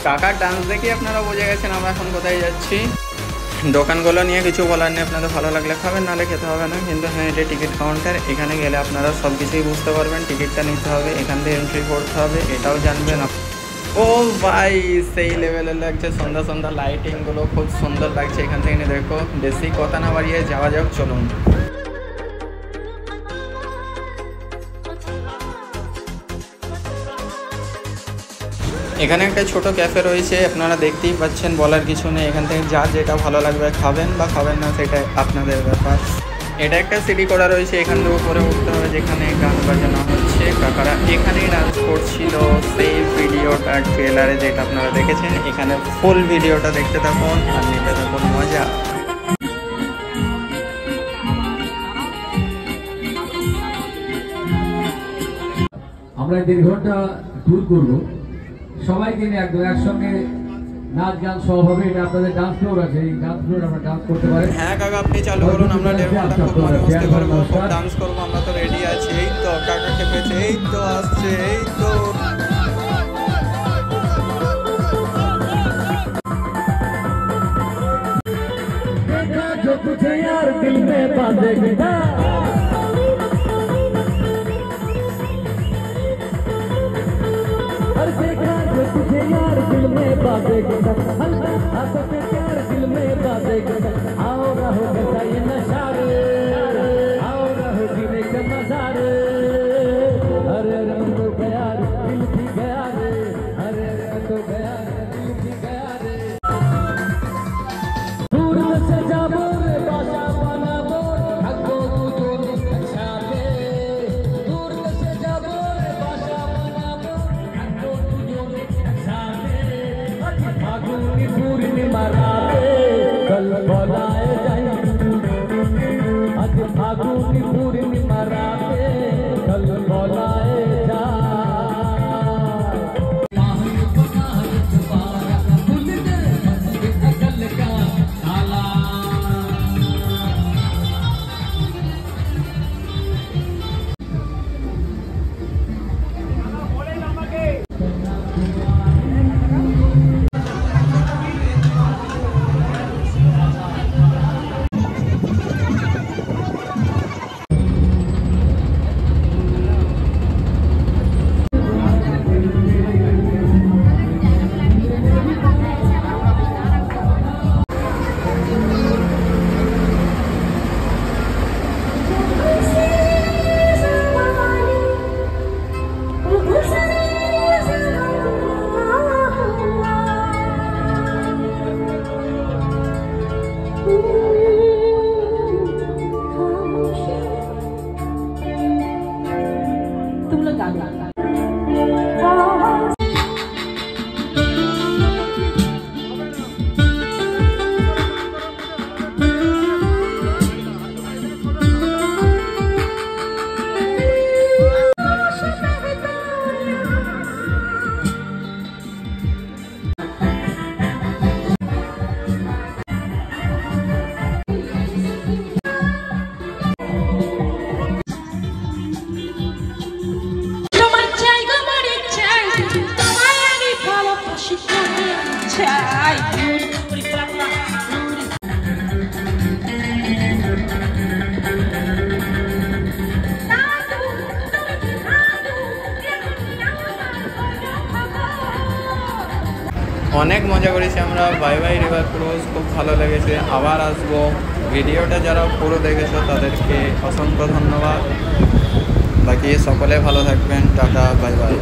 কাকার ডান্স দেখে আপনারা বুঝে গেছেন আমরা এখন কোথায় যাচ্ছি। দোকানগুলো নিয়ে কিছু বলার নেই, আপনাদের ভালো লাগলে খাবেন, নাহলে খেতে হবে না। কিন্তু হ্যাঁ, এটা টিকিট কাউন্টার, এখানে গেলে আপনারা সব কিছুই বুঝতে পারবেন। টিকিটটা নিতে হবে, এখান থেকে এন্ট্রি করতে হবে, এটাও জানবেন। ও ভাই সেই লেভেলের লাগছে, সন্ধ্যা সন্ধ্যা লাইটিংগুলো খুব সুন্দর লাগছে। এখান থেকে দেখো, বেশি কথা না বাড়িয়ে যাওয়া যাক, চলুন। এখানে একটা ছোট ক্যাফে রয়েছে, আপনারা দেখতেই পাচ্ছেন, বলার কিছু নেই। এখান থেকে যা যেটা ভালো লাগবে খাবেন বা খাবেন না, সেটা আপনাদের ব্যাপার। এটা একটা সিঁড়ি করা রয়েছে, এখান থেকে উপরে উঠতে হবে, যেখানে গান বাজানো হচ্ছে। কাকারা এখানেই ডান্স করছিল, সেই ভিডিওটা ট্রেলারে যেটা আপনারা দেখেছেন। এখানে ফুল ভিডিওটা দেখতে থাকুন আর নিতে থাকুন মজা। আমরা 1.5 ঘন্টা ট্যুর করবো, সবাইকে নিয়ে একদম একসঙ্গে নাচ গান সব হবে। এটা আপনাদের ডান্স ফ্লোর আছে, এই ডান্স ফ্লোর আমরা ডান্স করতে পারেন। হ্যাঁ কাকা, আপনি চালু করুন, আমরা 1.5 ঘন্টা খুব মজা মস্তি করবো, খুব ডান্স করবো। আমরা তো রেডি আছি। এই তো কাকা খেপেছে, এই তো আসছে, এই তো। जो तुझे यार दिल में बांधेगा, हर देखा जो तुझे यार दिल में बांधेगा, हंसते प्यार दिल में बांधेगा। आओ रहो कैसा ये नशा रे, आओ रहो जीने का मजा रे। अरे रंग तो गया रे, दिल भी गया रे, अरे रंग तो गया रे, दिल भी गया रे। दूर से जाबो रे बाजा बना दो, हको तुझो अच्छा रे। दूर से जाबो रे बाजा बना दो, हको तुझो अच्छा रे। फागुनी पूर्णिमा राते कल बोलाए जाए, आज फागुनी पूर्णिमा राते कल बोलाए जाए। तुम लोग गाना অনেক মজা করেছি আমরা। বাই বাই রিভার ক্রুজ, খুব ভালো লেগেছে, আবার আসবো। ভিডিওটা যারা পুরো দেখেছো তাদেরকে অসংখ্য ধন্যবাদ। বাকি সকলে ভালো থাকবেন, টাটা, বাই বাই।